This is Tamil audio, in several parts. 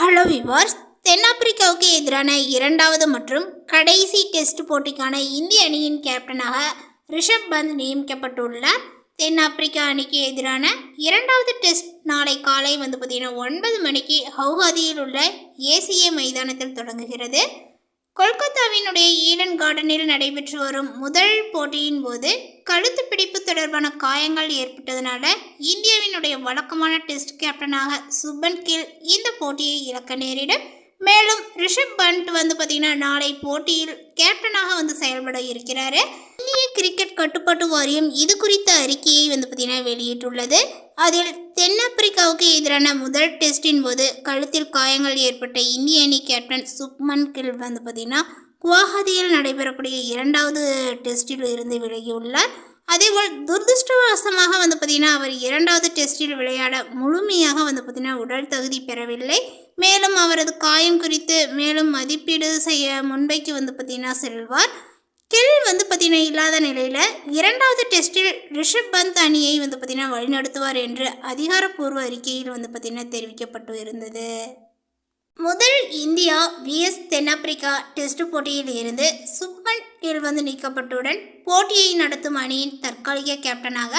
ஹலோ விவர்ஸ், தென்னாப்பிரிக்காவுக்கு எதிரான இரண்டாவது மற்றும் கடைசி டெஸ்ட் போட்டிக்கான இந்திய அணியின் கேப்டனாக ரிஷப் பந்த் நியமிக்கப்பட்டுள்ளார். தென்னாப்பிரிக்கா அணிக்கு எதிரான இரண்டாவது டெஸ்ட் நாளை காலை பார்த்தீங்கன்னா 9 மணிக்கு ஹவுகாதியில் உள்ள ஏசிஏ மைதானத்தில் தொடங்குகிறது. கொல்கத்தாவினுடைய ஈடன் கார்டனில் நடைபெற்று வரும் முதல் போட்டியின் போது கழுத்து பிடிப்பு தொடர்பான காயங்கள் ஏற்பட்டதனால இந்தியாவினுடைய வழக்கமான டெஸ்ட் கேப்டனாக சுப்மன் கில் இந்த போட்டியை இழக்க நேரிடும். மேலும் ரிஷப் பந்த் பார்த்தீங்கன்னா நாளை போட்டியில் கேப்டனாக செயல்பட இருக்கிறாரு. இந்திய கிரிக்கெட் கட்டுப்பாட்டு வாரியம் இது குறித்த அறிக்கையை பார்த்தீங்கன்னா வெளியிட்டுள்ளது. அதில் தென்னாப்பிரிக்காவுக்கு எதிரான முதல் டெஸ்டின் போது கழுத்தில் காயங்கள் ஏற்பட்ட இந்திய அணி கேப்டன் சுப்மன் கில் பார்த்தீங்கன்னா குவாஹாதியில் நடைபெறக்கூடிய இரண்டாவது டெஸ்டில் இருந்து விலகியுள்ளார். அதேபோல் துரதிருஷ்டவசமாக பார்த்தீங்கன்னா அவர் இரண்டாவது டெஸ்டில் விளையாட முழுமையாக பார்த்தீங்கன்னா உடல் தகுதி பெறவில்லை. மேலும் அவரது காயம் குறித்து மேலும் மதிப்பீடு செய்ய முன்பைக்கு பார்த்தீங்கன்னா செல்வார். கில் பார்த்தீங்கன்னா இல்லாத நிலையில் இரண்டாவது டெஸ்டில் ரிஷப் பந்த் அணியை பார்த்தீங்கன்னா வழிநடத்துவார் என்று அதிகாரப்பூர்வ அறிக்கையில் பார்த்தீங்கன்னா தெரிவிக்கப்பட்டு இருந்தது. முதல் இந்தியா vs தென்னாப்பிரிக்கா டெஸ்ட் போட்டியில் இருந்து சுப்மன் கில் நீக்கப்பட்டவுடன் போட்டியை நடத்தும் அணியின் தற்காலிக கேப்டனாக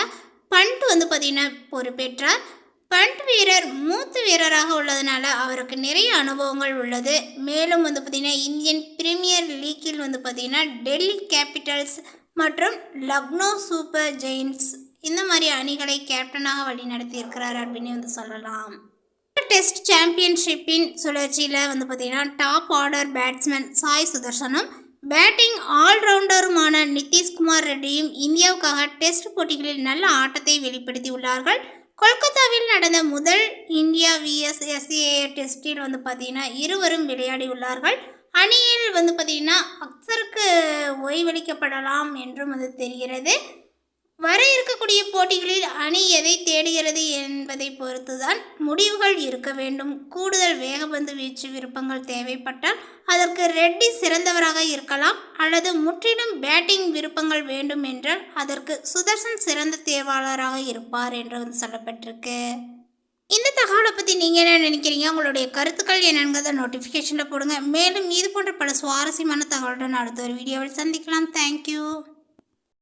பண்ட் பார்த்தீங்கன்னா பொறுப்பேற்றார். பண்ட் வீரர் மூத்த வீரராக உள்ளதுனால அவருக்கு நிறைய அனுபவங்கள் உள்ளது. மேலும் பார்த்தீங்கன்னா இந்தியன் பிரீமியர் லீக்கில் பார்த்தீங்கன்னா டெல்லி கேபிட்டல்ஸ் மற்றும் லக்னோ சூப்பர் ஜெயின்ட்ஸ் இந்த மாதிரி அணிகளை கேப்டனாக வழி நடத்தி இருக்கிறார் அப்படின்னு சொல்லலாம். டெஸ்ட் சாம்பியன்ஷிப்பின் சுழற்சியில் பார்த்தீங்கன்னா டாப் ஆர்டர் பேட்ஸ்மேன் சாய் சுதர்சனும் பேட்டிங் ஆல்ரவுண்டருமான நிதிஷ்குமார் ரெட்டியும் இந்தியாவுக்காக டெஸ்ட் போட்டிகளில் நல்ல ஆட்டத்தை வெளிப்படுத்தி உள்ளார்கள். கொல்கத்தாவில் நடந்த முதல் இந்தியா vs SAA டெஸ்டில் பார்த்தீங்கன்னா இருவரும் விளையாடி உள்ளார்கள். அணியில் பார்த்தீங்கன்னா அக்சருக்கு ஓய்வளிக்கப்படலாம் என்றும் தெரிகிறது. வர இருக்கக்கூடிய போட்டிகளில் அணி எதை தேடுகிறது என்பதை பொறுத்துதான் முடிவுகள் இருக்க வேண்டும். கூடுதல் வேகப்பந்து வீச்சு விருப்பங்கள் தேவைப்பட்டால் அதற்கு ரெட்டி சிறந்தவராக இருக்கலாம், அல்லது முற்றிலும் பேட்டிங் விருப்பங்கள் வேண்டும் என்றால் அதற்கு சுதர்சன் சிறந்த தேர்வாளராக இருப்பார் என்று சொல்லப்பட்டிருக்கு. இந்த தகவலை பற்றி நீங்கள் என்ன நினைக்கிறீங்க? உங்களுடைய கருத்துக்கள் என்னங்கிறத நோட்டிஃபிகேஷனில் போடுங்க. மேலும் இது போன்ற பல சுவாரஸ்யமான தகவலுடன் அடுத்த ஒரு வீடியோவில் சந்திக்கலாம். தேங்க்யூ.